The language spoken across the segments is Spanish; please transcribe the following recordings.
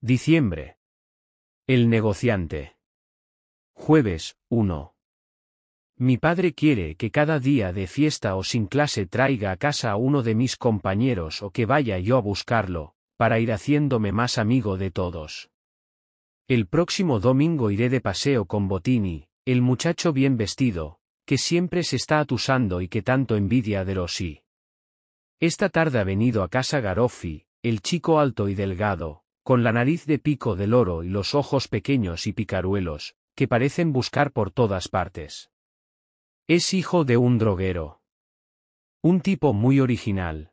Diciembre. El negociante. Jueves, 1. Mi padre quiere que cada día de fiesta o sin clase traiga a casa a uno de mis compañeros o que vaya yo a buscarlo, para ir haciéndome más amigo de todos. El próximo domingo iré de paseo con Bottini, el muchacho bien vestido, que siempre se está atusando y que tanto envidia de Rossi. Esta tarde ha venido a casa Garoffi, el chico alto y delgado, con la nariz de pico de loro y los ojos pequeños y picaruelos, que parecen buscar por todas partes. Es hijo de un droguero. Un tipo muy original.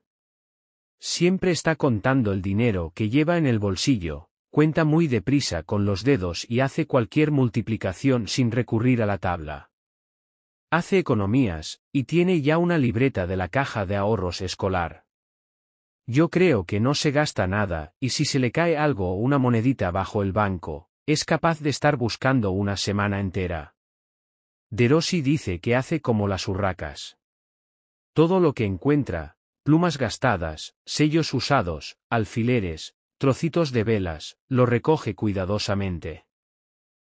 Siempre está contando el dinero que lleva en el bolsillo, cuenta muy deprisa con los dedos y hace cualquier multiplicación sin recurrir a la tabla. Hace economías, y tiene ya una libreta de la caja de ahorros escolar. Yo creo que no se gasta nada, y si se le cae algo o una monedita bajo el banco, es capaz de estar buscando una semana entera. De Rossi dice que hace como las urracas. Todo lo que encuentra, plumas gastadas, sellos usados, alfileres, trocitos de velas, lo recoge cuidadosamente.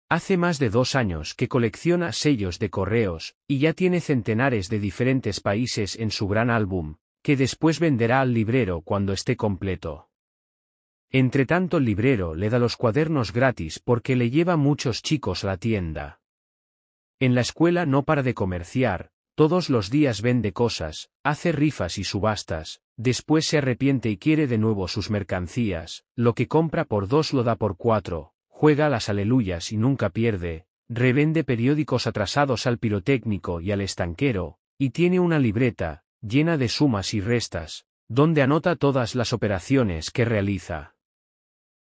Hace más de 2 años que colecciona sellos de correos, y ya tiene centenares de diferentes países en su gran álbum, que después venderá al librero cuando esté completo. Entretanto el librero le da los cuadernos gratis porque le lleva muchos chicos a la tienda. En la escuela no para de comerciar, todos los días vende cosas, hace rifas y subastas, después se arrepiente y quiere de nuevo sus mercancías, lo que compra por 2 lo da por 4, juega a las aleluyas y nunca pierde, revende periódicos atrasados al pirotécnico y al estanquero, y tiene una libreta, llena de sumas y restas, donde anota todas las operaciones que realiza.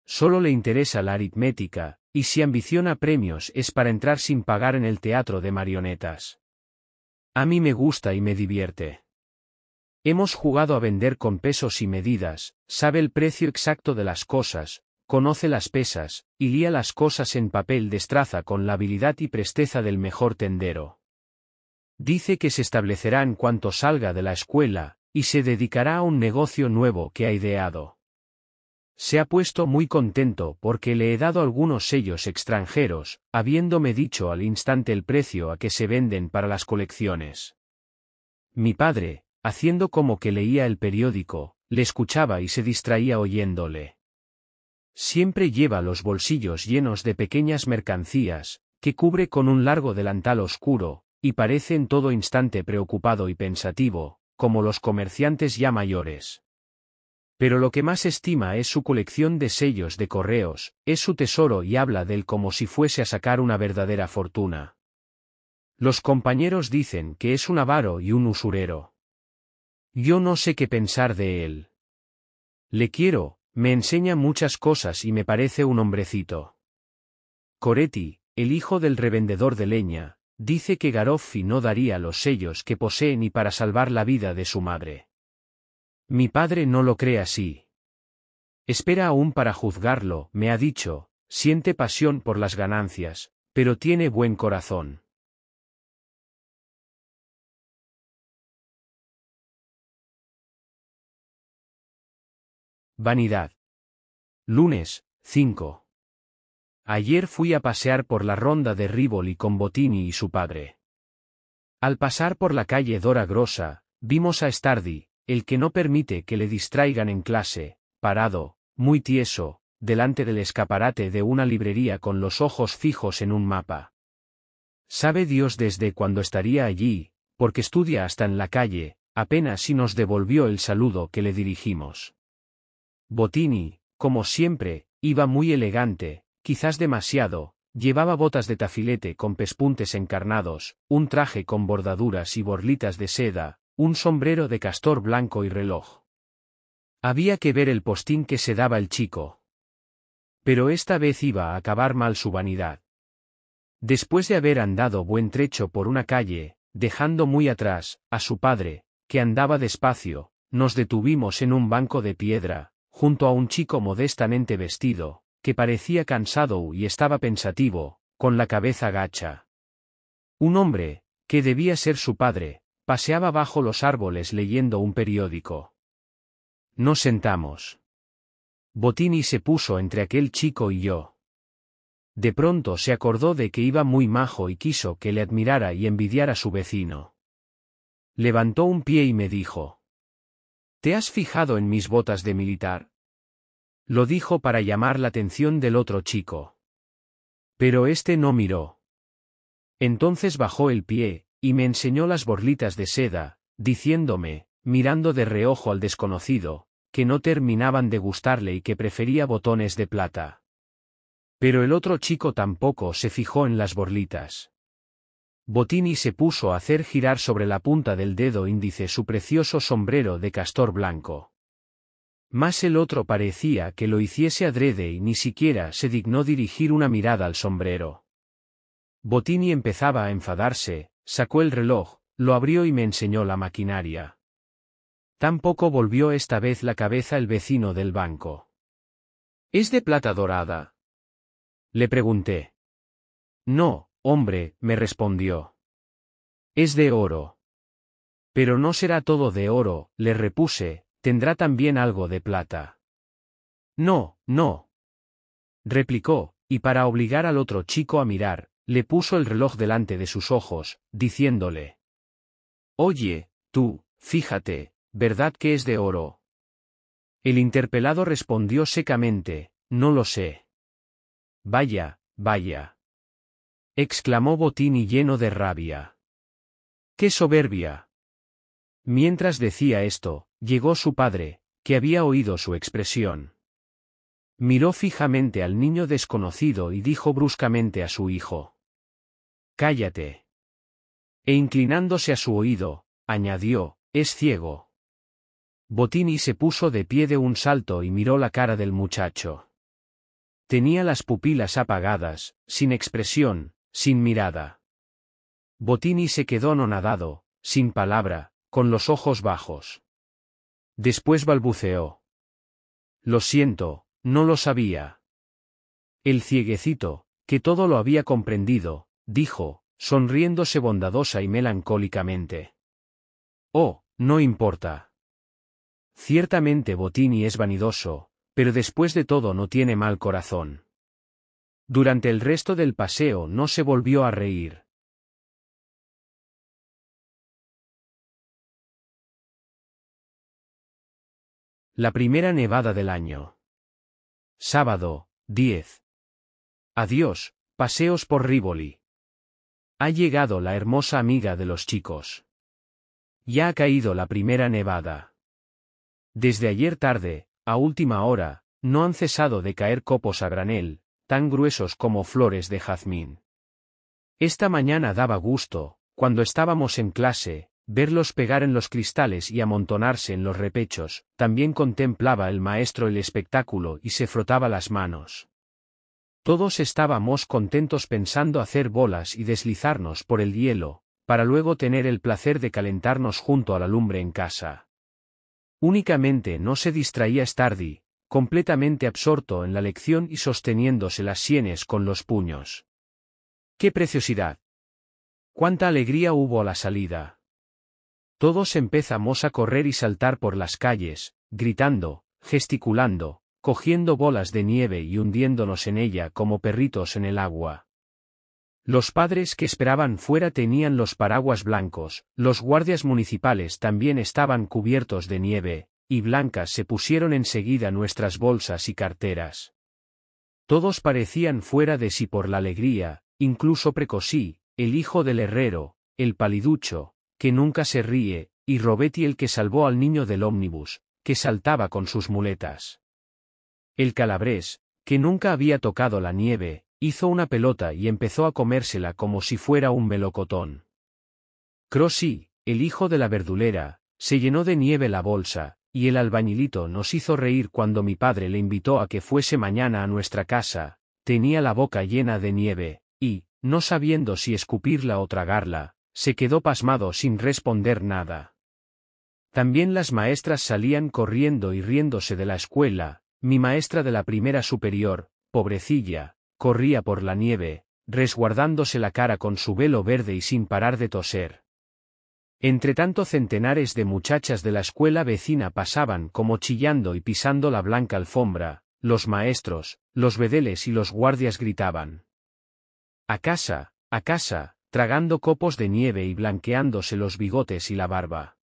Solo le interesa la aritmética, y si ambiciona premios es para entrar sin pagar en el teatro de marionetas. A mí me gusta y me divierte. Hemos jugado a vender con pesos y medidas, sabe el precio exacto de las cosas, conoce las pesas, y lía las cosas en papel destraza con la habilidad y presteza del mejor tendero. Dice que se establecerá en cuanto salga de la escuela, y se dedicará a un negocio nuevo que ha ideado. Se ha puesto muy contento porque le he dado algunos sellos extranjeros, habiéndome dicho al instante el precio a que se venden para las colecciones. Mi padre, haciendo como que leía el periódico, le escuchaba y se distraía oyéndole. Siempre lleva los bolsillos llenos de pequeñas mercancías, que cubre con un largo delantal oscuro, y parece en todo instante preocupado y pensativo, como los comerciantes ya mayores. Pero lo que más estima es su colección de sellos de correos, es su tesoro y habla de él como si fuese a sacar una verdadera fortuna. Los compañeros dicen que es un avaro y un usurero. Yo no sé qué pensar de él. Le quiero, me enseña muchas cosas y me parece un hombrecito. Coretti, el hijo del revendedor de leña, dice que Garoffi no daría los sellos que posee ni para salvar la vida de su madre. Mi padre no lo cree así. Espera aún para juzgarlo, me ha dicho, siente pasión por las ganancias, pero tiene buen corazón. Vanidad. Lunes, 5. Ayer fui a pasear por la ronda de Rivoli con Bottini y su padre. Al pasar por la calle Dora Grossa, vimos a Stardi, el que no permite que le distraigan en clase, parado, muy tieso, delante del escaparate de una librería con los ojos fijos en un mapa. Sabe Dios desde cuándo estaría allí, porque estudia hasta en la calle, apenas si nos devolvió el saludo que le dirigimos. Bottini, como siempre, iba muy elegante, quizás demasiado, llevaba botas de tafilete con pespuntes encarnados, un traje con bordaduras y borlitas de seda, un sombrero de castor blanco y reloj. Había que ver el postín que se daba el chico. Pero esta vez iba a acabar mal su vanidad. Después de haber andado buen trecho por una calle, dejando muy atrás a su padre, que andaba despacio, nos detuvimos en un banco de piedra, junto a un chico modestamente vestido, que parecía cansado y estaba pensativo, con la cabeza gacha. Un hombre, que debía ser su padre, paseaba bajo los árboles leyendo un periódico. Nos sentamos. Bottini se puso entre aquel chico y yo. De pronto se acordó de que iba muy majo y quiso que le admirara y envidiara a su vecino. Levantó un pie y me dijo: ¿Te has fijado en mis botas de militar? Lo dijo para llamar la atención del otro chico. Pero este no miró. Entonces bajó el pie, y me enseñó las borlitas de seda, diciéndome, mirando de reojo al desconocido, que no terminaban de gustarle y que prefería botones de plata. Pero el otro chico tampoco se fijó en las borlitas. Bottini se puso a hacer girar sobre la punta del dedo índice su precioso sombrero de castor blanco. Mas el otro parecía que lo hiciese adrede y ni siquiera se dignó dirigir una mirada al sombrero. Bottini empezaba a enfadarse, sacó el reloj, lo abrió y me enseñó la maquinaria. Tampoco volvió esta vez la cabeza el vecino del banco. ¿Es de plata dorada?, le pregunté. No, hombre, me respondió. Es de oro. Pero no será todo de oro, le repuse, tendrá también algo de plata. No, no, replicó, y para obligar al otro chico a mirar, le puso el reloj delante de sus ojos, diciéndole: Oye, tú, fíjate, ¿verdad que es de oro? El interpelado respondió secamente: No lo sé. Vaya, vaya, exclamó Bottini lleno de rabia. ¡Qué soberbia! Mientras decía esto, llegó su padre, que había oído su expresión. Miró fijamente al niño desconocido y dijo bruscamente a su hijo: Cállate. E inclinándose a su oído, añadió: Es ciego. Bottini se puso de pie de un salto y miró la cara del muchacho. Tenía las pupilas apagadas, sin expresión, sin mirada. Bottini se quedó anonadado, sin palabra, con los ojos bajos. Después balbuceó: Lo siento, no lo sabía. El cieguecito, que todo lo había comprendido, dijo, sonriéndose bondadosa y melancólicamente: Oh, no importa. Ciertamente Bottini es vanidoso, pero después de todo no tiene mal corazón. Durante el resto del paseo no se volvió a reír. La primera nevada del año. Sábado, 10. Adiós, paseos por Rivoli. Ha llegado la hermosa amiga de los chicos. Ya ha caído la primera nevada. Desde ayer tarde, a última hora, no han cesado de caer copos a granel, tan gruesos como flores de jazmín. Esta mañana daba gusto, cuando estábamos en clase, verlos pegar en los cristales y amontonarse en los repechos. También contemplaba el maestro el espectáculo y se frotaba las manos. Todos estábamos contentos pensando hacer bolas y deslizarnos por el hielo, para luego tener el placer de calentarnos junto a la lumbre en casa. Únicamente no se distraía Stardi, completamente absorto en la lección y sosteniéndose las sienes con los puños. ¡Qué preciosidad! ¡Cuánta alegría hubo a la salida! Todos empezamos a correr y saltar por las calles, gritando, gesticulando, cogiendo bolas de nieve y hundiéndonos en ella como perritos en el agua. Los padres que esperaban fuera tenían los paraguas blancos, los guardias municipales también estaban cubiertos de nieve, y blancas se pusieron enseguida nuestras bolsas y carteras. Todos parecían fuera de sí por la alegría, incluso Precosí, el hijo del herrero, el paliducho, que nunca se ríe, y Robetti el que salvó al niño del ómnibus, que saltaba con sus muletas. El calabrés, que nunca había tocado la nieve, hizo una pelota y empezó a comérsela como si fuera un melocotón. Crossi, el hijo de la verdulera, se llenó de nieve la bolsa, y el albañilito nos hizo reír cuando mi padre le invitó a que fuese mañana a nuestra casa. Tenía la boca llena de nieve, y, no sabiendo si escupirla o tragarla, se quedó pasmado sin responder nada. También las maestras salían corriendo y riéndose de la escuela. Mi maestra de la primera superior, pobrecilla, corría por la nieve, resguardándose la cara con su velo verde y sin parar de toser. Entretanto centenares de muchachas de la escuela vecina pasaban como chillando y pisando la blanca alfombra, los maestros, los bedeles y los guardias gritaban. A casa, tragando copos de nieve y blanqueándose los bigotes y la barba.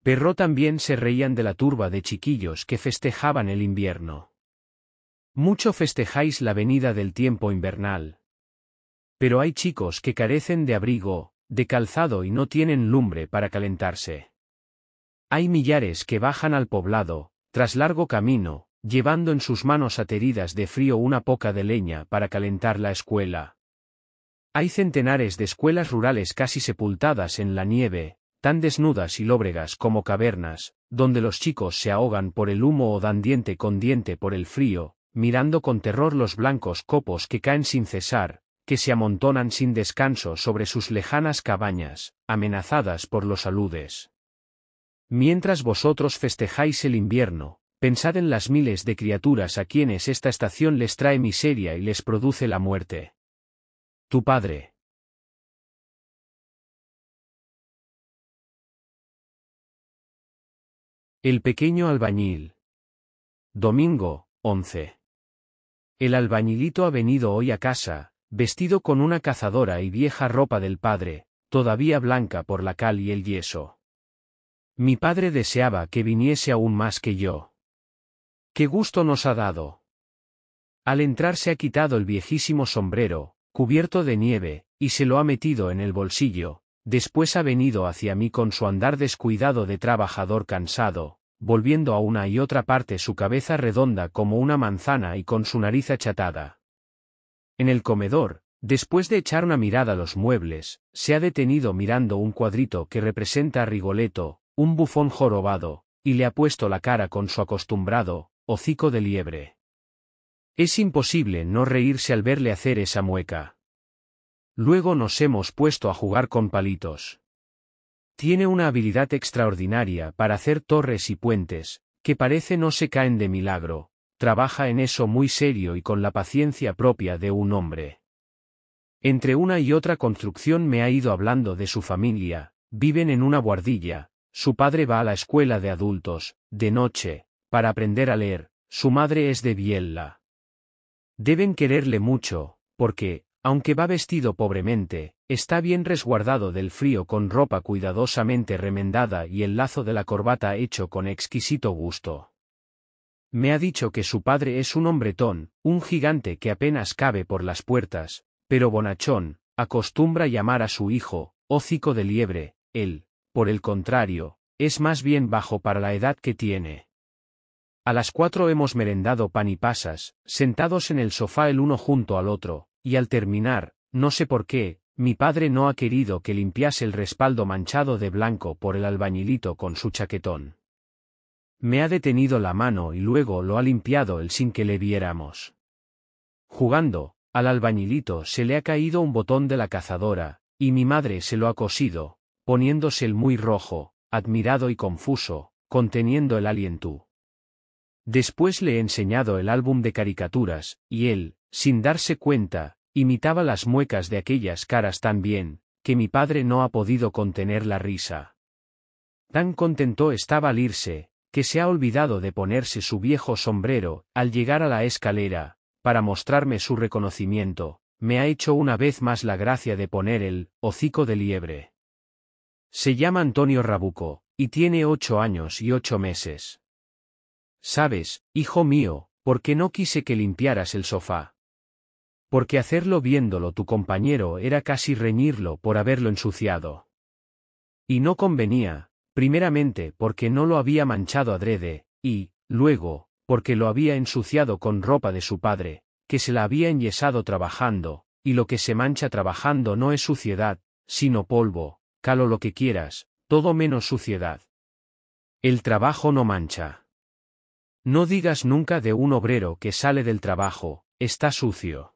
Pero también se reían de la turba de chiquillos que festejaban el invierno. Mucho festejáis la venida del tiempo invernal. Pero hay chicos que carecen de abrigo, de calzado y no tienen lumbre para calentarse. Hay millares que bajan al poblado, tras largo camino, llevando en sus manos ateridas de frío una poca de leña para calentar la escuela. Hay centenares de escuelas rurales casi sepultadas en la nieve, tan desnudas y lóbregas como cavernas, donde los chicos se ahogan por el humo o dan diente con diente por el frío, mirando con terror los blancos copos que caen sin cesar, que se amontonan sin descanso sobre sus lejanas cabañas, amenazadas por los aludes. Mientras vosotros festejáis el invierno, pensad en las miles de criaturas a quienes esta estación les trae miseria y les produce la muerte. Tu padre. El pequeño albañil. Domingo, 11. El albañilito ha venido hoy a casa, vestido con una cazadora y vieja ropa del padre, todavía blanca por la cal y el yeso. Mi padre deseaba que viniese aún más que yo. ¡Qué gusto nos ha dado! Al entrar se ha quitado el viejísimo sombrero, cubierto de nieve, y se lo ha metido en el bolsillo, después ha venido hacia mí con su andar descuidado de trabajador cansado, volviendo a una y otra parte su cabeza redonda como una manzana y con su nariz achatada. En el comedor, después de echar una mirada a los muebles, se ha detenido mirando un cuadrito que representa a Rigoletto, un bufón jorobado, y le ha puesto la cara con su acostumbrado hocico de liebre. Es imposible no reírse al verle hacer esa mueca. Luego nos hemos puesto a jugar con palitos. Tiene una habilidad extraordinaria para hacer torres y puentes, que parece no se caen de milagro, trabaja en eso muy serio y con la paciencia propia de un hombre. Entre una y otra construcción me ha ido hablando de su familia, viven en una buhardilla, su padre va a la escuela de adultos, de noche, para aprender a leer, su madre es de Biella. Deben quererle mucho, porque, aunque va vestido pobremente, está bien resguardado del frío con ropa cuidadosamente remendada y el lazo de la corbata hecho con exquisito gusto. Me ha dicho que su padre es un hombretón, un gigante que apenas cabe por las puertas, pero bonachón, acostumbra llamar a su hijo, hocico de liebre, él, por el contrario, es más bien bajo para la edad que tiene. A las 4 hemos merendado pan y pasas, sentados en el sofá el uno junto al otro, y al terminar, no sé por qué, mi padre no ha querido que limpiase el respaldo manchado de blanco por el albañilito con su chaquetón. Me ha detenido la mano y luego lo ha limpiado él sin que le viéramos. Jugando, al albañilito se le ha caído un botón de la cazadora, y mi madre se lo ha cosido, poniéndose el muy rojo, admirado y confuso, conteniendo el aliento. Después le he enseñado el álbum de caricaturas, y él, sin darse cuenta, imitaba las muecas de aquellas caras tan bien, que mi padre no ha podido contener la risa. Tan contento estaba al irse, que se ha olvidado de ponerse su viejo sombrero, al llegar a la escalera, para mostrarme su reconocimiento, me ha hecho una vez más la gracia de poner el hocico de liebre. Se llama Antonio Rabuco, y tiene 8 años y 8 meses. ¿Sabes, hijo mío, por qué no quise que limpiaras el sofá? Porque hacerlo viéndolo tu compañero era casi reñirlo por haberlo ensuciado. Y no convenía, primeramente porque no lo había manchado adrede, y, luego, porque lo había ensuciado con ropa de su padre, que se la había enyesado trabajando, y lo que se mancha trabajando no es suciedad, sino polvo, cal o lo que quieras, todo menos suciedad. El trabajo no mancha. No digas nunca de un obrero que sale del trabajo, está sucio.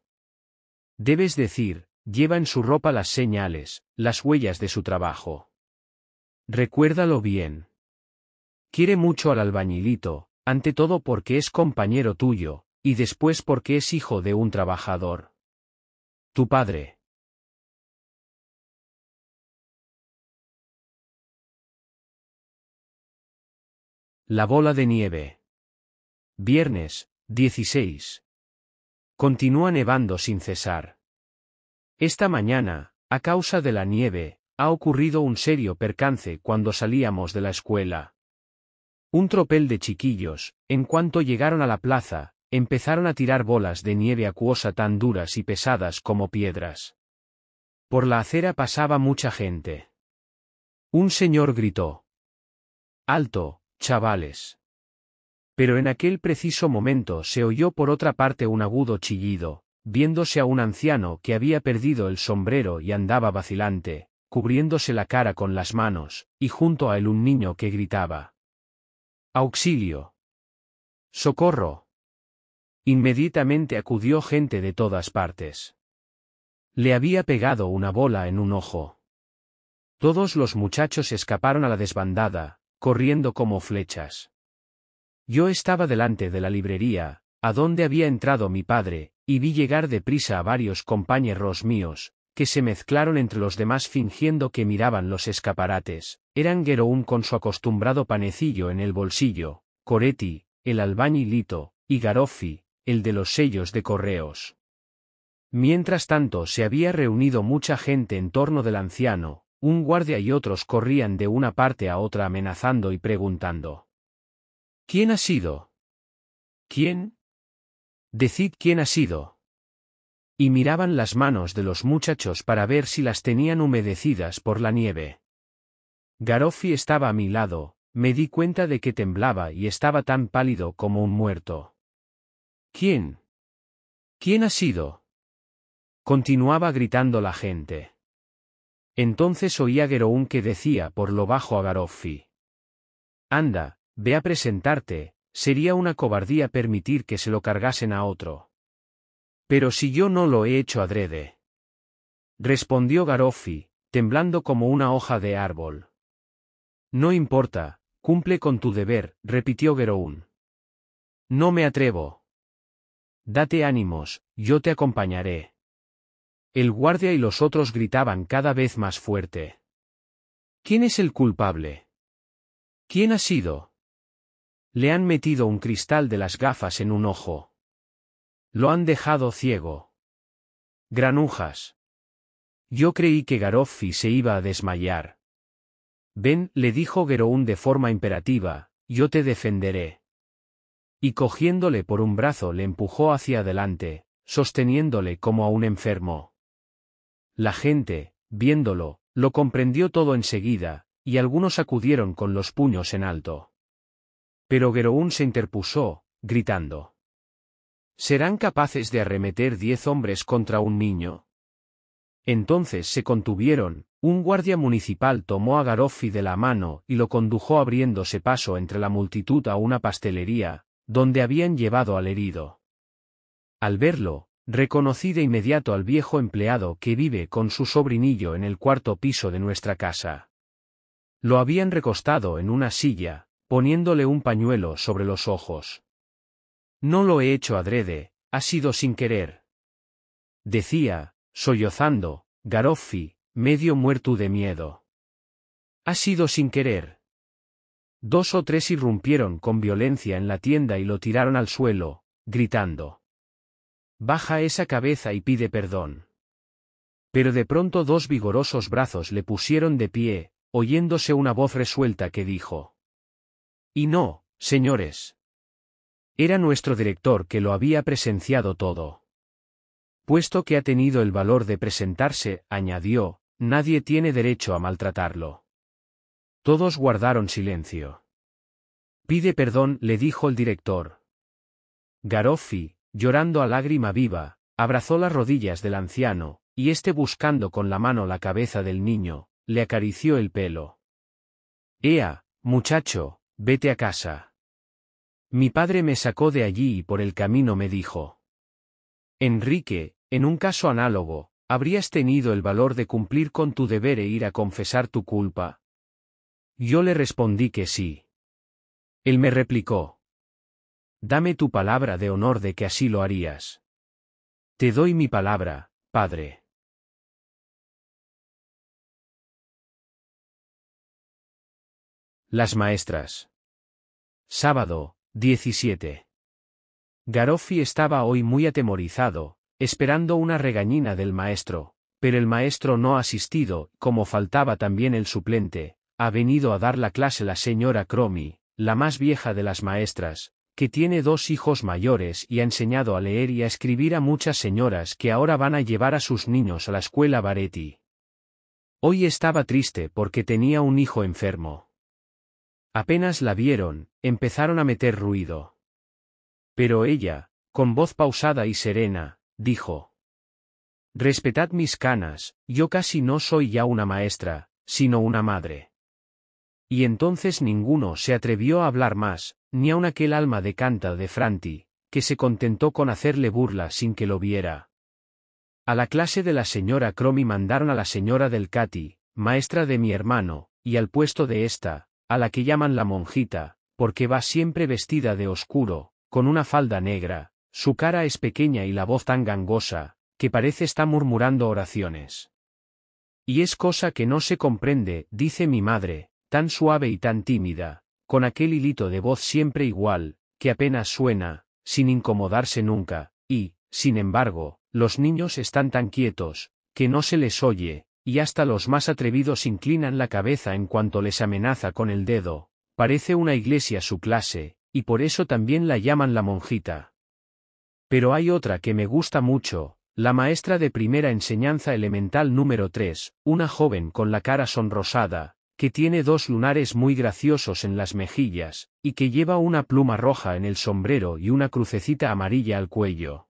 Debes decir, lleva en su ropa las señales, las huellas de su trabajo. Recuérdalo bien. Quiere mucho al albañilito, ante todo porque es compañero tuyo, y después porque es hijo de un trabajador. Tu padre. La bola de nieve. Viernes, 16. Continúa nevando sin cesar. Esta mañana, a causa de la nieve, ha ocurrido un serio percance cuando salíamos de la escuela. Un tropel de chiquillos, en cuanto llegaron a la plaza, empezaron a tirar bolas de nieve acuosa tan duras y pesadas como piedras. Por la acera pasaba mucha gente. Un señor gritó: «¡Alto, chavales!». Pero en aquel preciso momento se oyó por otra parte un agudo chillido, viéndose a un anciano que había perdido el sombrero y andaba vacilante, cubriéndose la cara con las manos, y junto a él un niño que gritaba: «¡Auxilio! ¡Socorro!». Inmediatamente acudió gente de todas partes. Le había pegado una bola en un ojo. Todos los muchachos escaparon a la desbandada, corriendo como flechas. Yo estaba delante de la librería, a donde había entrado mi padre, y vi llegar deprisa a varios compañeros míos, que se mezclaron entre los demás fingiendo que miraban los escaparates. Eran Geroún con su acostumbrado panecillo en el bolsillo, Coretti, el albañilito, y Garoffi, el de los sellos de correos. Mientras tanto se había reunido mucha gente en torno del anciano, un guardia y otros corrían de una parte a otra amenazando y preguntando: «¿Quién ha sido? ¿Quién? Decid quién ha sido». Y miraban las manos de los muchachos para ver si las tenían humedecidas por la nieve. Garoffi estaba a mi lado, me di cuenta de que temblaba y estaba tan pálido como un muerto. «¿Quién? ¿Quién ha sido?», continuaba gritando la gente. Entonces oí a Geroún que decía por lo bajo a Garoffi: «Anda, ve a presentarte, sería una cobardía permitir que se lo cargasen a otro». «Pero si yo no lo he hecho adrede», respondió Garoffi, temblando como una hoja de árbol. «No importa, cumple con tu deber», repitió Geroún. «No me atrevo». «Date ánimos, yo te acompañaré». El guardia y los otros gritaban cada vez más fuerte: «¿Quién es el culpable? ¿Quién ha sido? Le han metido un cristal de las gafas en un ojo. Lo han dejado ciego. Granujas». Yo creí que Garoffi se iba a desmayar. «Ven», le dijo Geroún de forma imperativa, «yo te defenderé». Y cogiéndole por un brazo le empujó hacia adelante, sosteniéndole como a un enfermo. La gente, viéndolo, lo comprendió todo enseguida, y algunos acudieron con los puños en alto. Pero Geroún se interpuso, gritando: «¿Serán capaces de arremeter 10 hombres contra un niño?». Entonces se contuvieron, un guardia municipal tomó a Garoffi de la mano y lo condujo abriéndose paso entre la multitud a una pastelería, donde habían llevado al herido. Al verlo, reconocí de inmediato al viejo empleado que vive con su sobrinillo en el cuarto piso de nuestra casa. Lo habían recostado en una silla, poniéndole un pañuelo sobre los ojos. «No lo he hecho adrede, ha sido sin querer», decía, sollozando, Garoffi, medio muerto de miedo. «Ha sido sin querer». 2 o 3 irrumpieron con violencia en la tienda y lo tiraron al suelo, gritando: «Baja esa cabeza y pide perdón». Pero de pronto 2 vigorosos brazos le pusieron de pie, oyéndose una voz resuelta que dijo: «Y no, señores». Era nuestro director que lo había presenciado todo. «Puesto que ha tenido el valor de presentarse», añadió, «nadie tiene derecho a maltratarlo». Todos guardaron silencio. «Pide perdón», le dijo el director. Garoffi, llorando a lágrima viva, abrazó las rodillas del anciano, y éste buscando con la mano la cabeza del niño, le acarició el pelo. «Ea, muchacho, vete a casa. Mi padre me sacó de allí y por el camino me dijo: Enrique, en un caso análogo, ¿habrías tenido el valor de cumplir con tu deber e ir a confesar tu culpa?». Yo le respondí que sí. Él me replicó: «Dame tu palabra de honor de que así lo harías». «Te doy mi palabra, padre». Las maestras. Sábado, 17. Garoffi estaba hoy muy atemorizado, esperando una regañina del maestro, pero el maestro no ha asistido, como faltaba también el suplente. Ha venido a dar la clase la señora Cromie, la más vieja de las maestras, que tiene 2 hijos mayores y ha enseñado a leer y a escribir a muchas señoras que ahora van a llevar a sus niños a la escuela Baretti. Hoy estaba triste porque tenía un hijo enfermo. Apenas la vieron, empezaron a meter ruido. Pero ella, con voz pausada y serena, dijo: «Respetad mis canas, yo casi no soy ya una maestra, sino una madre». Y entonces ninguno se atrevió a hablar más, ni aun aquel alma de canta de Franti, que se contentó con hacerle burla sin que lo viera. A la clase de la señora Cromie mandaron a la señora Delcati, maestra de mi hermano, y al puesto de esta, a la que llaman la monjita, porque va siempre vestida de oscuro, con una falda negra, su cara es pequeña y la voz tan gangosa, que parece está murmurando oraciones. Y es cosa que no se comprende, dice mi madre, tan suave y tan tímida, con aquel hilito de voz siempre igual, que apenas suena, sin incomodarse nunca, y, sin embargo, los niños están tan quietos, que no se les oye, y hasta los más atrevidos inclinan la cabeza en cuanto les amenaza con el dedo. Parece una iglesia su clase, y por eso también la llaman la monjita. Pero hay otra que me gusta mucho, la maestra de primera enseñanza elemental número 3, una joven con la cara sonrosada, que tiene 2 lunares muy graciosos en las mejillas, y que lleva una pluma roja en el sombrero y una crucecita amarilla al cuello.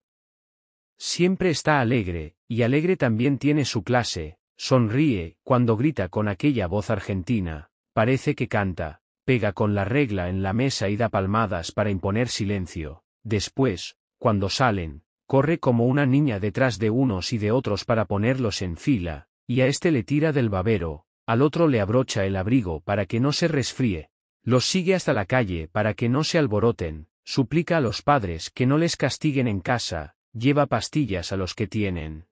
Siempre está alegre, y alegre también tiene su clase, sonríe, cuando grita con aquella voz argentina, parece que canta, pega con la regla en la mesa y da palmadas para imponer silencio. Después, cuando salen, corre como una niña detrás de unos y de otros para ponerlos en fila, y a este le tira del babero, al otro le abrocha el abrigo para que no se resfríe, los sigue hasta la calle para que no se alboroten, suplica a los padres que no les castiguen en casa, lleva pastillas a los que tienen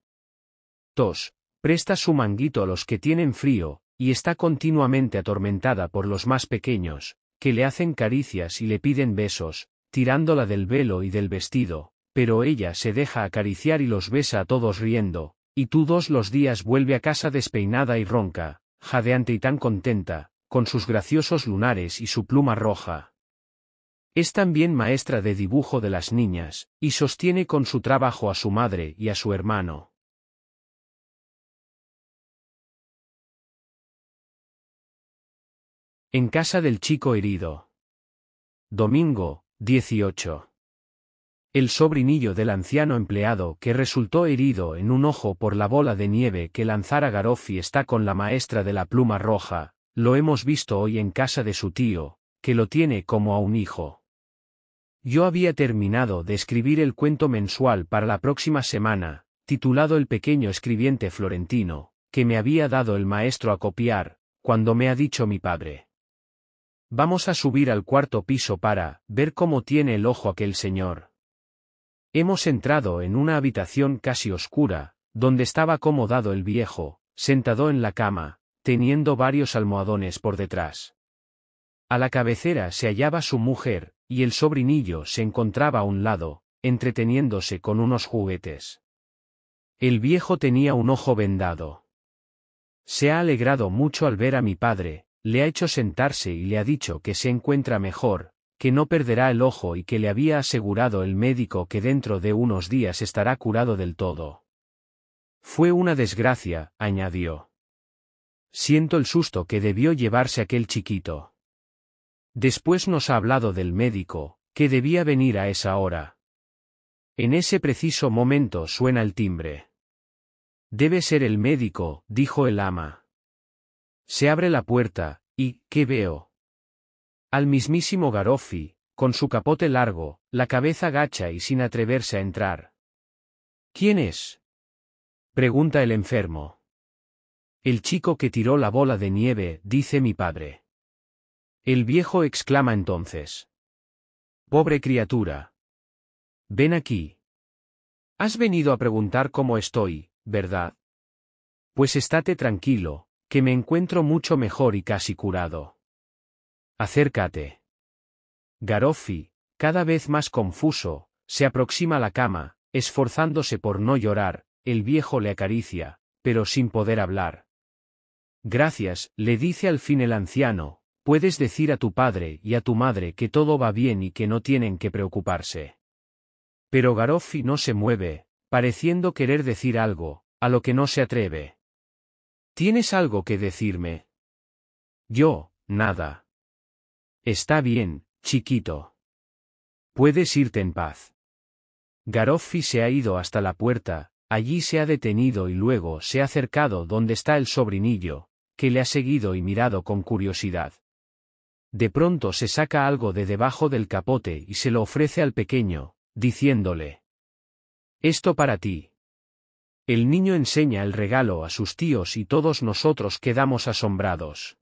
tos, presta su manguito a los que tienen frío, y está continuamente atormentada por los más pequeños, que le hacen caricias y le piden besos, tirándola del velo y del vestido, pero ella se deja acariciar y los besa a todos riendo, y todos los días vuelve a casa despeinada y ronca, jadeante y tan contenta, con sus graciosos lunares y su pluma roja. Es también maestra de dibujo de las niñas, y sostiene con su trabajo a su madre y a su hermano. En casa del chico herido. Domingo, 18. El sobrinillo del anciano empleado que resultó herido en un ojo por la bola de nieve que lanzara Garoffi está con la maestra de la pluma roja, lo hemos visto hoy en casa de su tío, que lo tiene como a un hijo. Yo había terminado de escribir el cuento mensual para la próxima semana, titulado El pequeño escribiente florentino, que me había dado el maestro a copiar, cuando me ha dicho mi padre: «Vamos a subir al 4º piso para ver cómo tiene el ojo aquel señor». Hemos entrado en una habitación casi oscura, donde estaba acomodado el viejo, sentado en la cama, teniendo varios almohadones por detrás. A la cabecera se hallaba su mujer, y el sobrinillo se encontraba a un lado, entreteniéndose con unos juguetes. El viejo tenía un ojo vendado. Se ha alegrado mucho al ver a mi padre, le ha hecho sentarse y le ha dicho que se encuentra mejor, que no perderá el ojo y que le había asegurado el médico que dentro de unos días estará curado del todo. Fue una desgracia, añadió. Siento el susto que debió llevarse aquel chiquito. Después nos ha hablado del médico, que debía venir a esa hora. En ese preciso momento suena el timbre. Debe ser el médico, dijo el ama. Se abre la puerta, y, ¿qué veo? Al mismísimo Garoffi, con su capote largo, la cabeza gacha y sin atreverse a entrar. ¿Quién es?, pregunta el enfermo. El chico que tiró la bola de nieve, dice mi padre. El viejo exclama entonces: «Pobre criatura. Ven aquí. Has venido a preguntar cómo estoy, ¿verdad? Pues estate tranquilo, que me encuentro mucho mejor y casi curado. Acércate». Garoffi, cada vez más confuso, se aproxima a la cama, esforzándose por no llorar, el viejo le acaricia, pero sin poder hablar. Gracias, le dice al fin el anciano, puedes decir a tu padre y a tu madre que todo va bien y que no tienen que preocuparse. Pero Garoffi no se mueve, pareciendo querer decir algo, a lo que no se atreve. ¿Tienes algo que decirme? Yo, nada. Está bien, chiquito. Puedes irte en paz. Garoffi se ha ido hasta la puerta, allí se ha detenido y luego se ha acercado donde está el sobrinillo, que le ha seguido y mirado con curiosidad. De pronto se saca algo de debajo del capote y se lo ofrece al pequeño, diciéndole: «Esto para ti». El niño enseña el regalo a sus tíos y todos nosotros quedamos asombrados.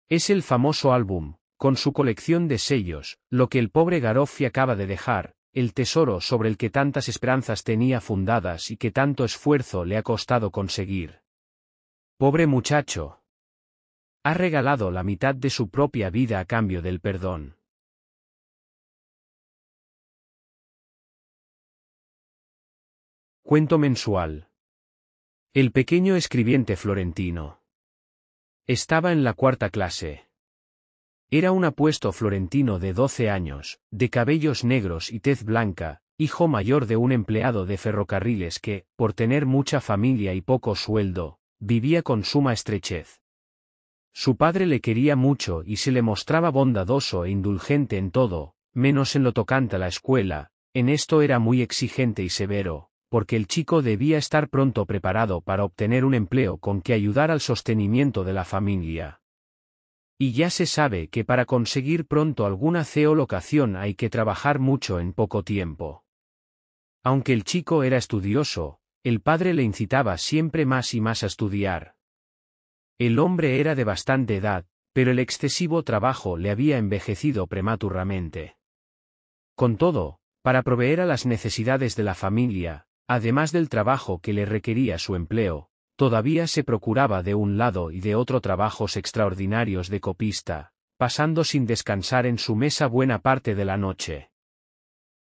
Es el famoso álbum, con su colección de sellos, lo que el pobre Garoffi acaba de dejar, el tesoro sobre el que tantas esperanzas tenía fundadas y que tanto esfuerzo le ha costado conseguir. Pobre muchacho. Ha regalado la mitad de su propia vida a cambio del perdón. Cuento mensual. El pequeño escribiente florentino. Estaba en la 4ª clase. Era un apuesto florentino de 12 años, de cabellos negros y tez blanca, hijo mayor de un empleado de ferrocarriles que, por tener mucha familia y poco sueldo, vivía con suma estrechez. Su padre le quería mucho y se le mostraba bondadoso e indulgente en todo, menos en lo tocante a la escuela. En esto era muy exigente y severo, porque el chico debía estar pronto preparado para obtener un empleo con que ayudar al sostenimiento de la familia. Y ya se sabe que para conseguir pronto alguna colocación hay que trabajar mucho en poco tiempo. Aunque el chico era estudioso, el padre le incitaba siempre más y más a estudiar. El hombre era de bastante edad, pero el excesivo trabajo le había envejecido prematuramente. Con todo, para proveer a las necesidades de la familia, además del trabajo que le requería su empleo, todavía se procuraba de un lado y de otro trabajos extraordinarios de copista, pasando sin descansar en su mesa buena parte de la noche.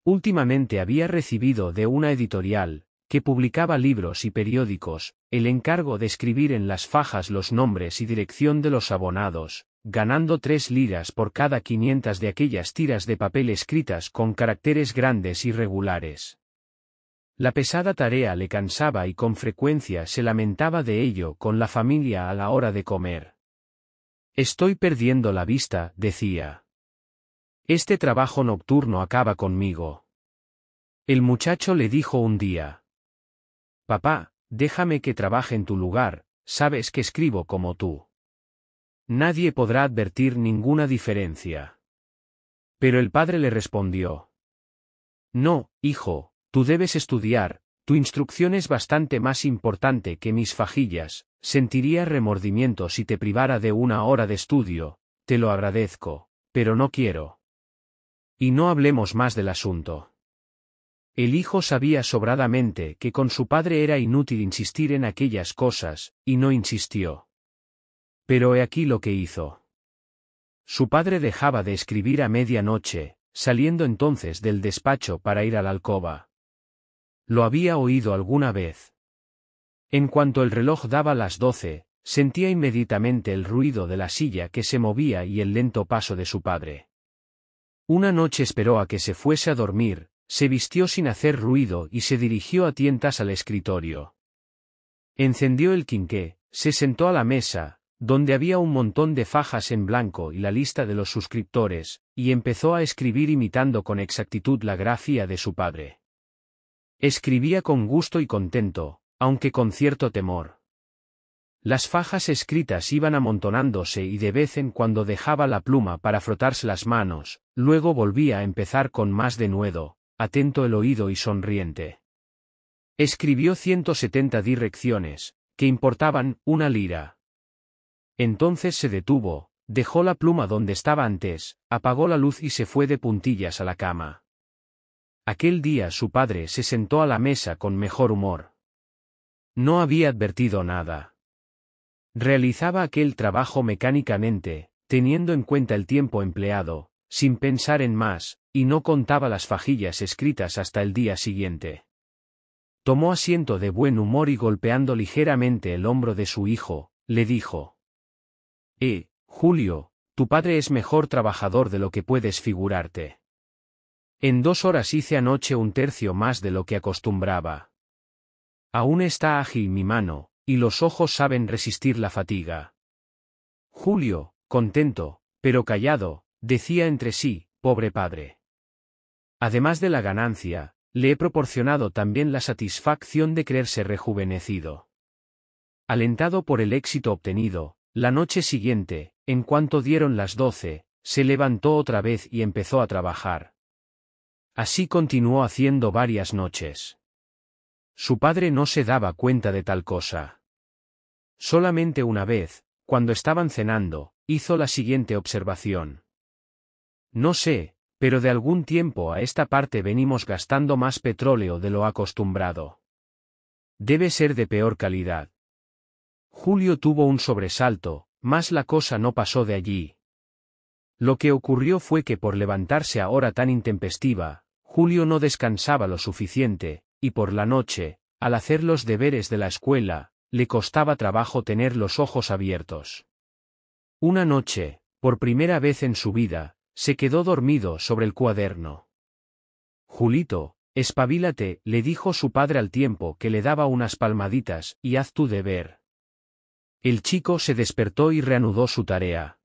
Últimamente había recibido de una editorial, que publicaba libros y periódicos, el encargo de escribir en las fajas los nombres y dirección de los abonados, ganando 3 liras por cada 500 de aquellas tiras de papel escritas con caracteres grandes y regulares. La pesada tarea le cansaba y con frecuencia se lamentaba de ello con la familia a la hora de comer. «Estoy perdiendo la vista», decía. «Este trabajo nocturno acaba conmigo». El muchacho le dijo un día: «Papá, déjame que trabaje en tu lugar, sabes que escribo como tú. Nadie podrá advertir ninguna diferencia». Pero el padre le respondió: «No, hijo, tú debes estudiar, tu instrucción es bastante más importante que mis fajillas, sentiría remordimiento si te privara de una hora de estudio, te lo agradezco, pero no quiero». Y no hablemos más del asunto. El hijo sabía sobradamente que con su padre era inútil insistir en aquellas cosas, y no insistió. Pero he aquí lo que hizo. Su padre dejaba de escribir a medianoche, saliendo entonces del despacho para ir a la alcoba. Lo había oído alguna vez. En cuanto el reloj daba las 12, sentía inmediatamente el ruido de la silla que se movía y el lento paso de su padre. Una noche esperó a que se fuese a dormir, se vistió sin hacer ruido y se dirigió a tientas al escritorio. Encendió el quinqué, se sentó a la mesa, donde había un montón de fajas en blanco y la lista de los suscriptores, y empezó a escribir imitando con exactitud la grafía de su padre. Escribía con gusto y contento, aunque con cierto temor. Las fajas escritas iban amontonándose y de vez en cuando dejaba la pluma para frotarse las manos, luego volvía a empezar con más denuedo, atento el oído y sonriente. Escribió 170 direcciones, que importaban 1 lira. Entonces se detuvo, dejó la pluma donde estaba antes, apagó la luz y se fue de puntillas a la cama. Aquel día su padre se sentó a la mesa con mejor humor. No había advertido nada. Realizaba aquel trabajo mecánicamente, teniendo en cuenta el tiempo empleado, sin pensar en más, y no contaba las fajillas escritas hasta el día siguiente. Tomó asiento de buen humor y golpeando ligeramente el hombro de su hijo, le dijo: Julio, tu padre es mejor trabajador de lo que puedes figurarte. En 2 horas hice anoche 1/3 más de lo que acostumbraba. Aún está ágil mi mano, y los ojos saben resistir la fatiga. Julio, contento, pero callado, decía entre sí: pobre padre. Además de la ganancia, le he proporcionado también la satisfacción de creerse rejuvenecido. Alentado por el éxito obtenido, la noche siguiente, en cuanto dieron las 12, se levantó otra vez y empezó a trabajar. Así continuó haciendo varias noches. Su padre no se daba cuenta de tal cosa. Solamente una vez, cuando estaban cenando, hizo la siguiente observación: no sé, pero de algún tiempo a esta parte venimos gastando más petróleo de lo acostumbrado. Debe ser de peor calidad. Julio tuvo un sobresalto, mas la cosa no pasó de allí. Lo que ocurrió fue que por levantarse a hora tan intempestiva, Julio no descansaba lo suficiente, y por la noche, al hacer los deberes de la escuela, le costaba trabajo tener los ojos abiertos. Una noche, por primera vez en su vida, se quedó dormido sobre el cuaderno. Julito, espabilate, le dijo su padre al tiempo que le daba unas palmaditas, y haz tu deber. El chico se despertó y reanudó su tarea.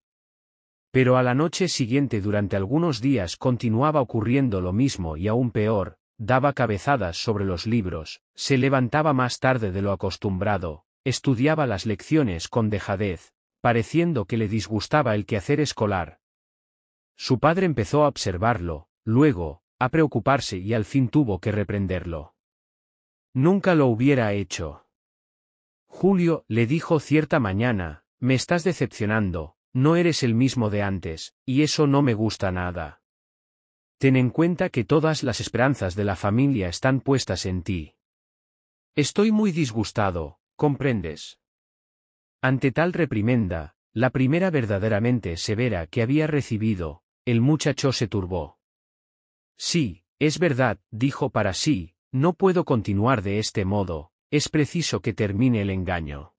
Pero a la noche siguiente durante algunos días continuaba ocurriendo lo mismo y aún peor: daba cabezadas sobre los libros, se levantaba más tarde de lo acostumbrado, estudiaba las lecciones con dejadez, pareciendo que le disgustaba el quehacer escolar. Su padre empezó a observarlo, luego, a preocuparse y al fin tuvo que reprenderlo. Nunca lo hubiera hecho. Julio, le dijo cierta mañana, me estás decepcionando, no eres el mismo de antes, y eso no me gusta nada. Ten en cuenta que todas las esperanzas de la familia están puestas en ti. Estoy muy disgustado, ¿comprendes? Ante tal reprimenda, la primera verdaderamente severa que había recibido, el muchacho se turbó. Sí, es verdad, dijo para sí, no puedo continuar de este modo, es preciso que termine el engaño.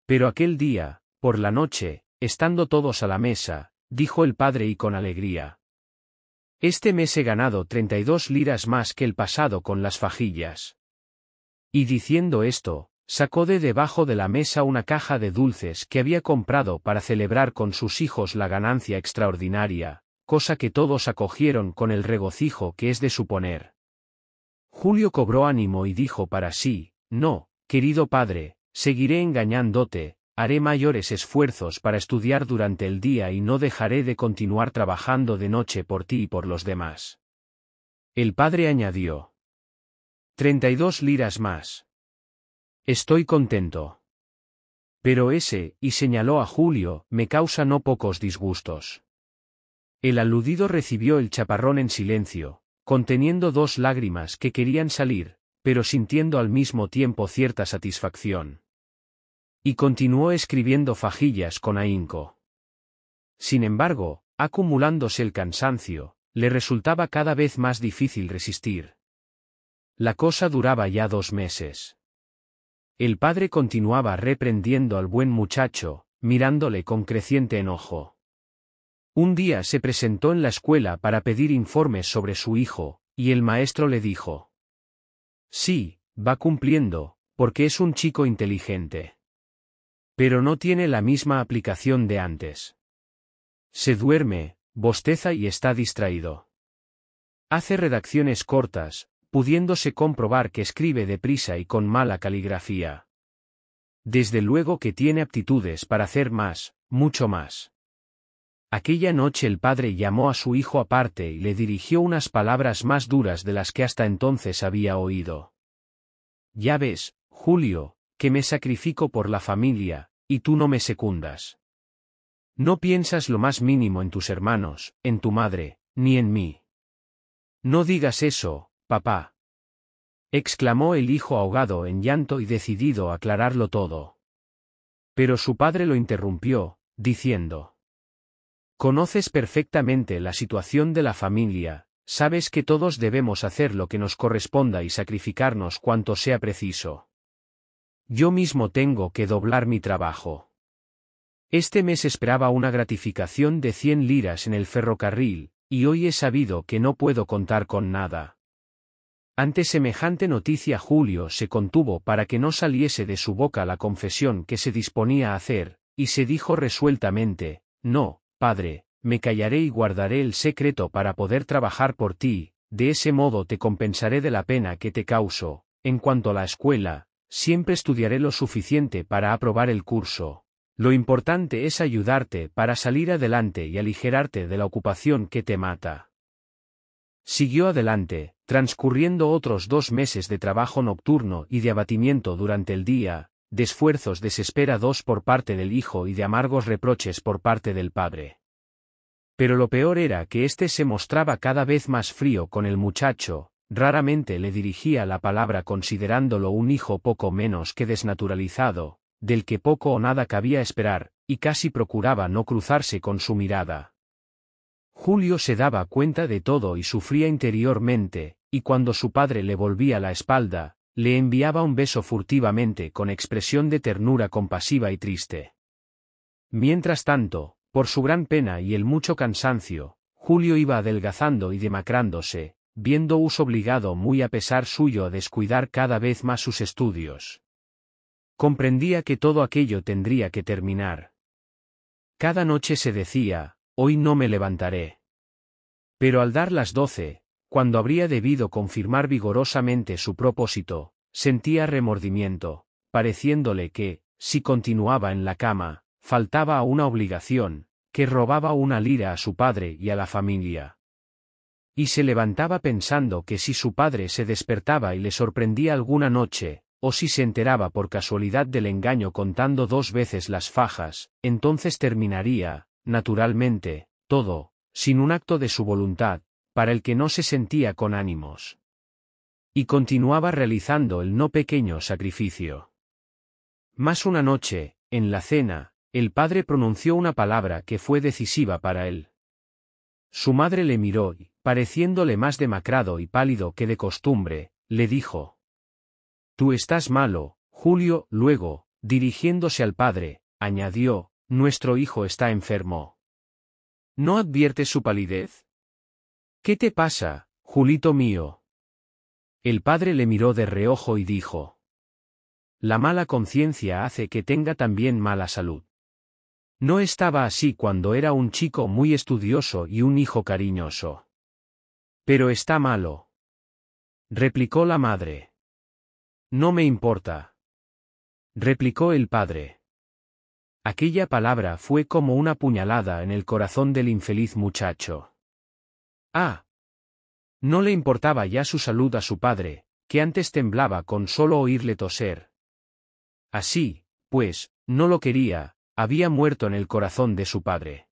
Pero aquel día, por la noche, estando todos a la mesa, dijo el padre y con alegría: este mes he ganado 32 liras más que el pasado con las fajillas. Y diciendo esto, sacó de debajo de la mesa una caja de dulces que había comprado para celebrar con sus hijos la ganancia extraordinaria, cosa que todos acogieron con el regocijo que es de suponer. Julio cobró ánimo y dijo para sí: no, querido padre, seguiré engañándote, haré mayores esfuerzos para estudiar durante el día y no dejaré de continuar trabajando de noche por ti y por los demás. El padre añadió: 32 liras más. Estoy contento. Pero ese, y señaló a Julio, me causa no pocos disgustos. El aludido recibió el chaparrón en silencio, conteniendo 2 lágrimas que querían salir, pero sintiendo al mismo tiempo cierta satisfacción. Y continuó escribiendo fajillas con ahínco. Sin embargo, acumulándose el cansancio, le resultaba cada vez más difícil resistir. La cosa duraba ya 2 meses. El padre continuaba reprendiendo al buen muchacho, mirándole con creciente enojo. Un día se presentó en la escuela para pedir informes sobre su hijo, y el maestro le dijo: sí, va cumpliendo, porque es un chico inteligente. Pero no tiene la misma aplicación de antes. Se duerme, bosteza y está distraído. Hace redacciones cortas, pudiéndose comprobar que escribe deprisa y con mala caligrafía. Desde luego que tiene aptitudes para hacer más, mucho más. Aquella noche el padre llamó a su hijo aparte y le dirigió unas palabras más duras de las que hasta entonces había oído. Ya ves, Julio, que me sacrifico por la familia, y tú no me secundas. No piensas lo más mínimo en tus hermanos, en tu madre, ni en mí. No digas eso, papá. Exclamó el hijo ahogado en llanto y decidido a aclararlo todo. Pero su padre lo interrumpió, diciendo: Conoces perfectamente la situación de la familia, sabes que todos debemos hacer lo que nos corresponda y sacrificarnos cuanto sea preciso. Yo mismo tengo que doblar mi trabajo. Este mes esperaba una gratificación de 100 liras en el ferrocarril, y hoy he sabido que no puedo contar con nada. Ante semejante noticia Julio se contuvo para que no saliese de su boca la confesión que se disponía a hacer, y se dijo resueltamente: no, padre, me callaré y guardaré el secreto para poder trabajar por ti, de ese modo te compensaré de la pena que te causo. En cuanto a la escuela, siempre estudiaré lo suficiente para aprobar el curso. Lo importante es ayudarte para salir adelante y aligerarte de la ocupación que te mata. Siguió adelante, transcurriendo otros 2 meses de trabajo nocturno y de abatimiento durante el día, de esfuerzos desesperados por parte del hijo y de amargos reproches por parte del padre. Pero lo peor era que éste se mostraba cada vez más frío con el muchacho, raramente le dirigía la palabra considerándolo un hijo poco menos que desnaturalizado, del que poco o nada cabía esperar, y casi procuraba no cruzarse con su mirada. Julio se daba cuenta de todo y sufría interiormente, y cuando su padre le volvía la espalda, le enviaba un beso furtivamente con expresión de ternura compasiva y triste. Mientras tanto, por su gran pena y el mucho cansancio, Julio iba adelgazando y demacrándose, viéndose obligado muy a pesar suyo a descuidar cada vez más sus estudios. Comprendía que todo aquello tendría que terminar. Cada noche se decía: hoy no me levantaré. Pero al dar las 12, cuando habría debido confirmar vigorosamente su propósito, sentía remordimiento, pareciéndole que, si continuaba en la cama, faltaba a una obligación, que robaba una lira a su padre y a la familia. Y se levantaba pensando que si su padre se despertaba y le sorprendía alguna noche, o si se enteraba por casualidad del engaño contando 2 veces las fajas, entonces terminaría, naturalmente, todo, sin un acto de su voluntad, para el que no se sentía con ánimos. Y continuaba realizando el no pequeño sacrificio. Mas una noche, en la cena, el padre pronunció una palabra que fue decisiva para él. Su madre le miró y, pareciéndole más demacrado y pálido que de costumbre, le dijo: «Tú estás malo, Julio». Luego, dirigiéndose al padre, añadió: «Nuestro hijo está enfermo. ¿No adviertes su palidez? ¿Qué te pasa, Julito mío?». El padre le miró de reojo y dijo: «La mala conciencia hace que tenga también mala salud. No estaba así cuando era un chico muy estudioso y un hijo cariñoso. Pero está malo», replicó la madre. «No me importa», replicó el padre. Aquella palabra fue como una puñalada en el corazón del infeliz muchacho. Ah. No le importaba ya su salud a su padre, que antes temblaba con solo oírle toser. Así, pues, no lo quería, había muerto en el corazón de su padre.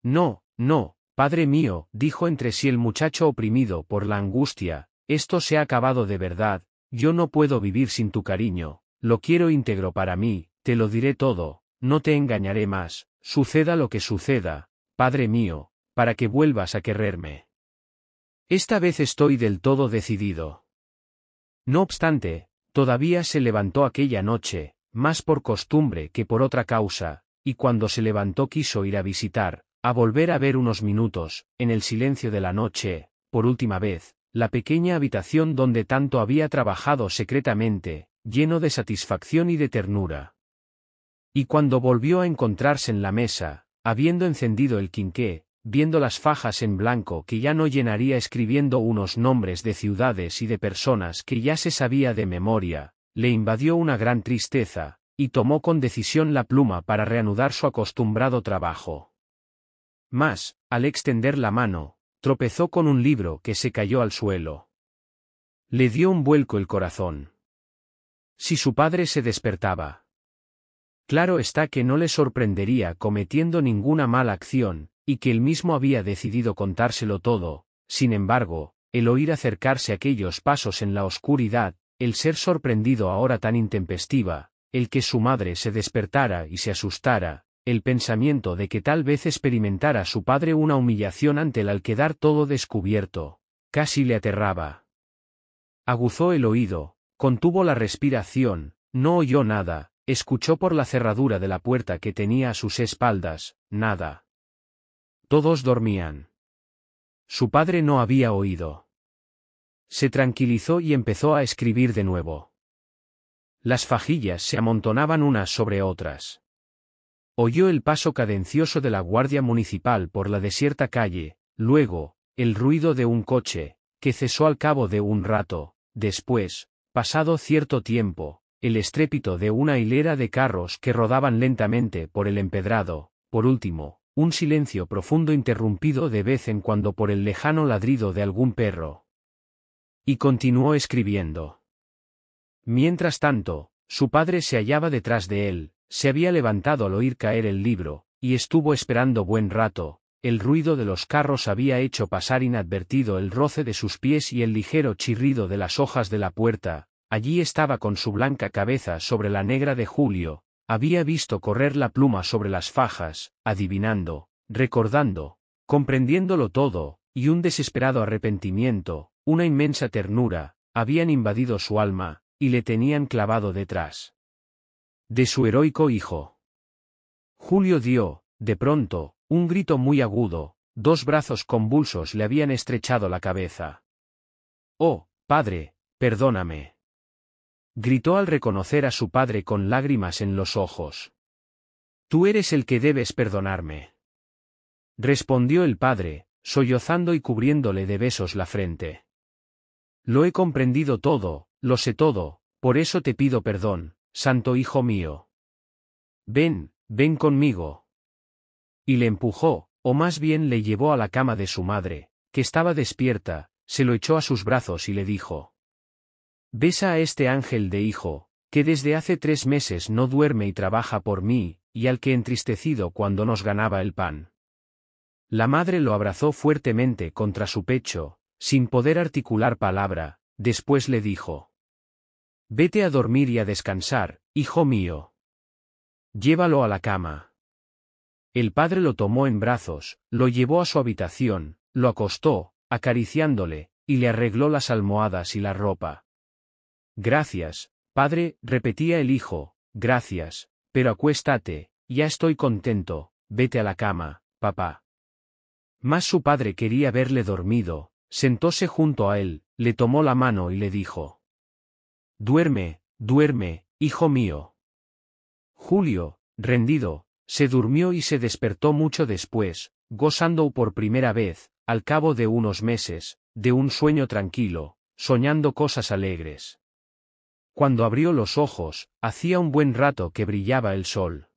«No, no, padre mío», dijo entre sí el muchacho oprimido por la angustia, «esto se ha acabado de verdad, yo no puedo vivir sin tu cariño, lo quiero íntegro para mí, te lo diré todo, no te engañaré más, suceda lo que suceda, padre mío, para que vuelvas a quererme. Esta vez estoy del todo decidido». No obstante, todavía se levantó aquella noche, más por costumbre que por otra causa, y cuando se levantó quiso ir a visitar, a volver a ver unos minutos, en el silencio de la noche, por última vez, la pequeña habitación donde tanto había trabajado secretamente, lleno de satisfacción y de ternura. Y cuando volvió a encontrarse en la mesa, habiendo encendido el quinqué, viendo las fajas en blanco que ya no llenaría escribiendo unos nombres de ciudades y de personas que ya se sabía de memoria, le invadió una gran tristeza, y tomó con decisión la pluma para reanudar su acostumbrado trabajo. Mas, al extender la mano, tropezó con un libro que se cayó al suelo. Le dio un vuelco el corazón. Si su padre se despertaba. Claro está que no le sorprendería cometiendo ninguna mala acción, y que él mismo había decidido contárselo todo. Sin embargo, el oír acercarse aquellos pasos en la oscuridad, el ser sorprendido a hora tan intempestiva, el que su madre se despertara y se asustara, el pensamiento de que tal vez experimentara su padre una humillación ante el al quedar todo descubierto, casi le aterraba. Aguzó el oído, contuvo la respiración, no oyó nada, escuchó por la cerradura de la puerta que tenía a sus espaldas, nada. Todos dormían. Su padre no había oído. Se tranquilizó y empezó a escribir de nuevo. Las fajillas se amontonaban unas sobre otras. Oyó el paso cadencioso de la guardia municipal por la desierta calle, luego, el ruido de un coche, que cesó al cabo de un rato, después, pasado cierto tiempo, el estrépito de una hilera de carros que rodaban lentamente por el empedrado, por último, un silencio profundo interrumpido de vez en cuando por el lejano ladrido de algún perro. Y continuó escribiendo. Mientras tanto, su padre se hallaba detrás de él, se había levantado al oír caer el libro, y estuvo esperando buen rato. El ruido de los carros había hecho pasar inadvertido el roce de sus pies y el ligero chirrido de las hojas de la puerta. Allí estaba con su blanca cabeza sobre la negra de Julio, había visto correr la pluma sobre las fajas, adivinando, recordando, comprendiéndolo todo, y un desesperado arrepentimiento, una inmensa ternura, habían invadido su alma, y le tenían clavado detrás de su heroico hijo. Julio dio, de pronto, un grito muy agudo, dos brazos convulsos le habían estrechado la cabeza. «Oh, padre, perdóname», gritó al reconocer a su padre con lágrimas en los ojos. «Tú eres el que debes perdonarme», respondió el padre, sollozando y cubriéndole de besos la frente. «Lo he comprendido todo, lo sé todo, por eso te pido perdón, santo hijo mío. Ven, ven conmigo». Y le empujó, o más bien le llevó a la cama de su madre, que estaba despierta, se lo echó a sus brazos y le dijo: «Besa a este ángel de hijo, que desde hace 3 meses no duerme y trabaja por mí, y al que he entristecido cuando nos ganaba el pan». La madre lo abrazó fuertemente contra su pecho, sin poder articular palabra, después le dijo: «Vete a dormir y a descansar, hijo mío. Llévalo a la cama». El padre lo tomó en brazos, lo llevó a su habitación, lo acostó, acariciándole, y le arregló las almohadas y la ropa. «Gracias, padre», repetía el hijo, «gracias, pero acuéstate, ya estoy contento, vete a la cama, papá». Mas su padre quería verle dormido, sentóse junto a él, le tomó la mano y le dijo: «Duerme, duerme, hijo mío». Julio, rendido, se durmió y se despertó mucho después, gozando por primera vez, al cabo de unos meses, de un sueño tranquilo, soñando cosas alegres. Cuando abrió los ojos, hacía un buen rato que brillaba el sol.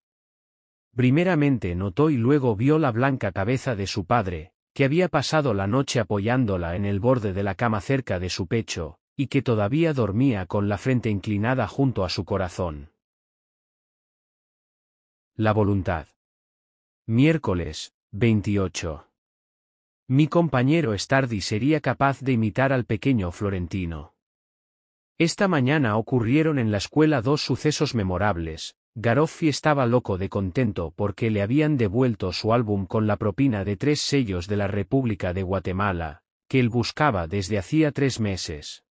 Primeramente notó y luego vio la blanca cabeza de su padre, que había pasado la noche apoyándola en el borde de la cama cerca de su pecho, y que todavía dormía con la frente inclinada junto a su corazón. La voluntad. Miércoles, 28. Mi compañero Stardi sería capaz de imitar al pequeño Florentino. Esta mañana ocurrieron en la escuela 2 sucesos memorables. Garoffi estaba loco de contento porque le habían devuelto su álbum con la propina de 3 sellos de la República de Guatemala, que él buscaba desde hacía 3 meses.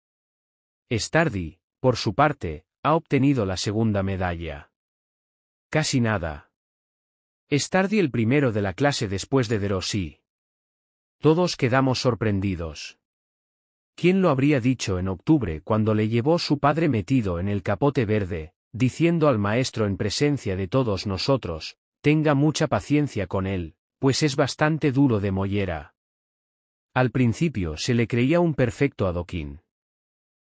Stardi, por su parte, ha obtenido la segunda medalla. Casi nada. Stardi el primero de la clase después de Derossi. Todos quedamos sorprendidos. ¿Quién lo habría dicho en octubre cuando le llevó su padre metido en el capote verde, diciendo al maestro en presencia de todos nosotros: «Tenga mucha paciencia con él, pues es bastante duro de mollera»? Al principio se le creía un perfecto adoquín.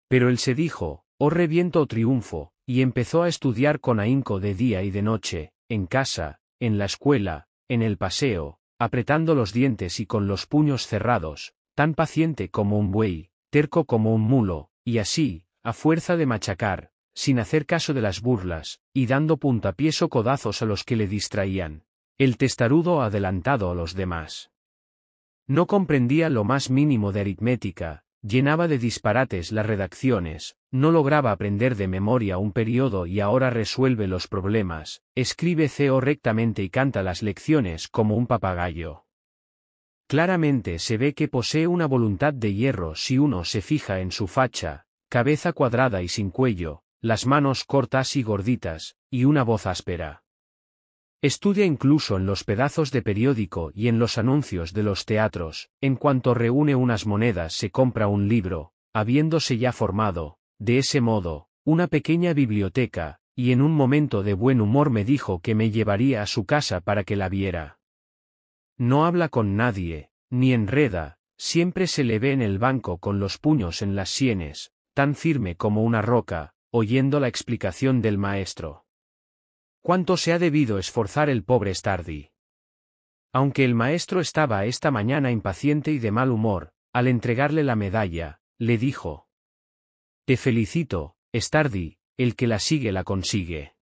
Pero él se dijo: «Oh reviento o triunfo», y empezó a estudiar con ahínco de día y de noche, en casa, en la escuela, en el paseo, apretando los dientes y con los puños cerrados, tan paciente como un buey, terco como un mulo, y así, a fuerza de machacar, sin hacer caso de las burlas, y dando puntapiés o codazos a los que le distraían, el testarudo adelantado a los demás. No comprendía lo más mínimo de aritmética, llenaba de disparates las redacciones, no lograba aprender de memoria un periodo y ahora resuelve los problemas, escribe CO rectamente y canta las lecciones como un papagayo. Claramente se ve que posee una voluntad de hierro si uno se fija en su facha, cabeza cuadrada y sin cuello, las manos cortas y gorditas, y una voz áspera. Estudia incluso en los pedazos de periódico y en los anuncios de los teatros, en cuanto reúne unas monedas se compra un libro, habiéndose ya formado, de ese modo, una pequeña biblioteca, y en un momento de buen humor me dijo que me llevaría a su casa para que la viera. No habla con nadie, ni enreda, siempre se le ve en el banco con los puños en las sienes, tan firme como una roca, oyendo la explicación del maestro. ¿Cuánto se ha debido esforzar el pobre Stardi? Aunque el maestro estaba esta mañana impaciente y de mal humor, al entregarle la medalla, le dijo: «Te felicito, Stardi, el que la sigue la consigue».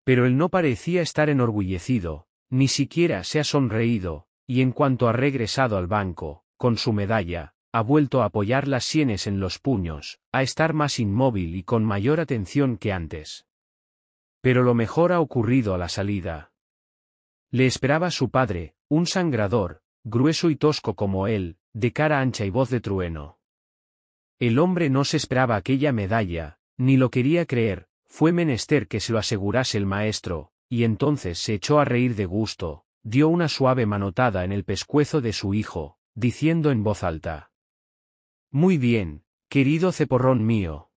Pero él no parecía estar enorgullecido, ni siquiera se ha sonreído, y en cuanto ha regresado al banco, con su medalla, ha vuelto a apoyar las sienes en los puños, a estar más inmóvil y con mayor atención que antes. Pero lo mejor ha ocurrido a la salida. Le esperaba su padre, un sangrador, grueso y tosco como él, de cara ancha y voz de trueno. El hombre no se esperaba aquella medalla, ni lo quería creer, fue menester que se lo asegurase el maestro, y entonces se echó a reír de gusto, dio una suave manotada en el pescuezo de su hijo, diciendo en voz alta: «Muy bien, querido ceporrón mío».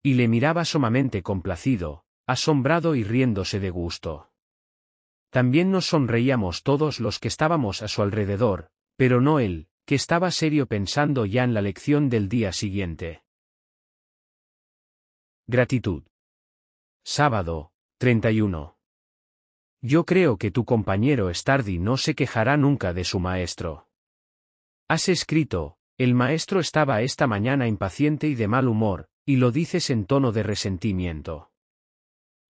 Y le miraba sumamente complacido, asombrado y riéndose de gusto. También nos sonreíamos todos los que estábamos a su alrededor, pero no él, que estaba serio pensando ya en la lección del día siguiente. Gratitud. Sábado, 31. Yo creo que tu compañero Stardi no se quejará nunca de su maestro. Has escrito: «El maestro estaba esta mañana impaciente y de mal humor», y lo dices en tono de resentimiento.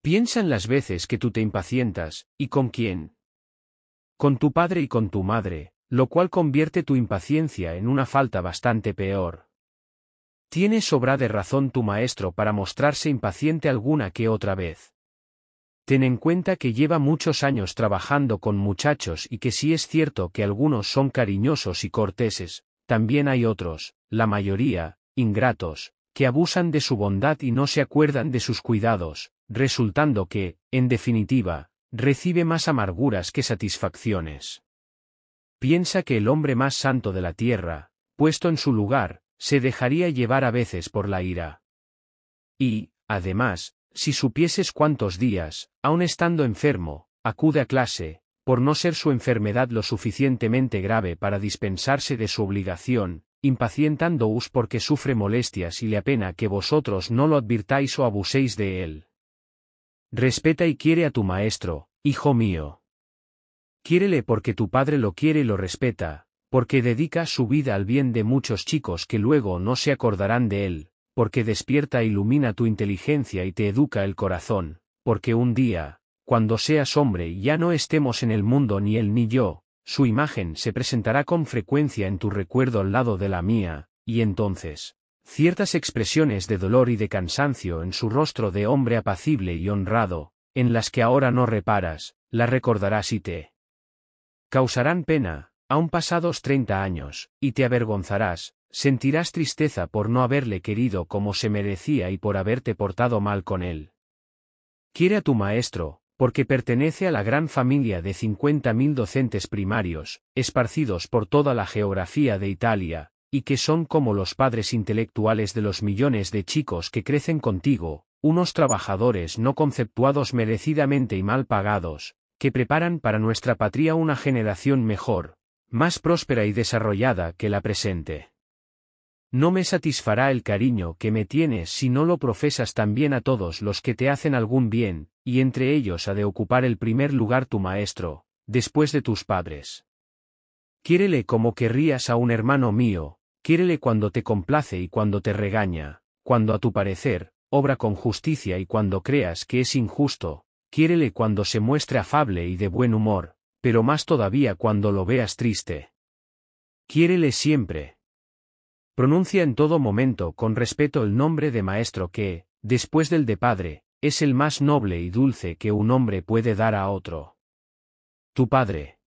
Piensa en las veces que tú te impacientas, ¿y con quién? Con tu padre y con tu madre, lo cual convierte tu impaciencia en una falta bastante peor. Tiene sobra de razón tu maestro para mostrarse impaciente alguna que otra vez. Ten en cuenta que lleva muchos años trabajando con muchachos y que si es cierto que algunos son cariñosos y corteses, también hay otros, la mayoría, ingratos, que abusan de su bondad y no se acuerdan de sus cuidados, resultando que, en definitiva, recibe más amarguras que satisfacciones. Piensa que el hombre más santo de la tierra, puesto en su lugar, se dejaría llevar a veces por la ira. Y, además, si supieses cuántos días, aun estando enfermo, acude a clase, por no ser su enfermedad lo suficientemente grave para dispensarse de su obligación, impacientándoos porque sufre molestias y le apena que vosotros no lo advirtáis o abuséis de él. Respeta y quiere a tu maestro, hijo mío. Quiérele porque tu padre lo quiere y lo respeta, porque dedica su vida al bien de muchos chicos que luego no se acordarán de él, porque despierta e ilumina tu inteligencia y te educa el corazón, porque un día, cuando seas hombre y ya no estemos en el mundo ni él ni yo, su imagen se presentará con frecuencia en tu recuerdo al lado de la mía, y entonces, ciertas expresiones de dolor y de cansancio en su rostro de hombre apacible y honrado, en las que ahora no reparas, las recordarás y te causarán pena, aun pasados 30 años, y te avergonzarás, sentirás tristeza por no haberle querido como se merecía y por haberte portado mal con él. Quiere a tu maestro, porque pertenece a la gran familia de 50.000 docentes primarios, esparcidos por toda la geografía de Italia, y que son como los padres intelectuales de los millones de chicos que crecen contigo, unos trabajadores no conceptuados merecidamente y mal pagados, que preparan para nuestra patria una generación mejor, más próspera y desarrollada que la presente. No me satisfará el cariño que me tienes si no lo profesas también a todos los que te hacen algún bien, y entre ellos ha de ocupar el primer lugar tu maestro, después de tus padres. Quiérele como querrías a un hermano mío, quiérele cuando te complace y cuando te regaña, cuando a tu parecer, obra con justicia y cuando creas que es injusto, quiérele cuando se muestre afable y de buen humor, pero más todavía cuando lo veas triste. Quiérele siempre. Pronuncia en todo momento con respeto el nombre de maestro que, después del de padre, es el más noble y dulce que un hombre puede dar a otro. Tu padre.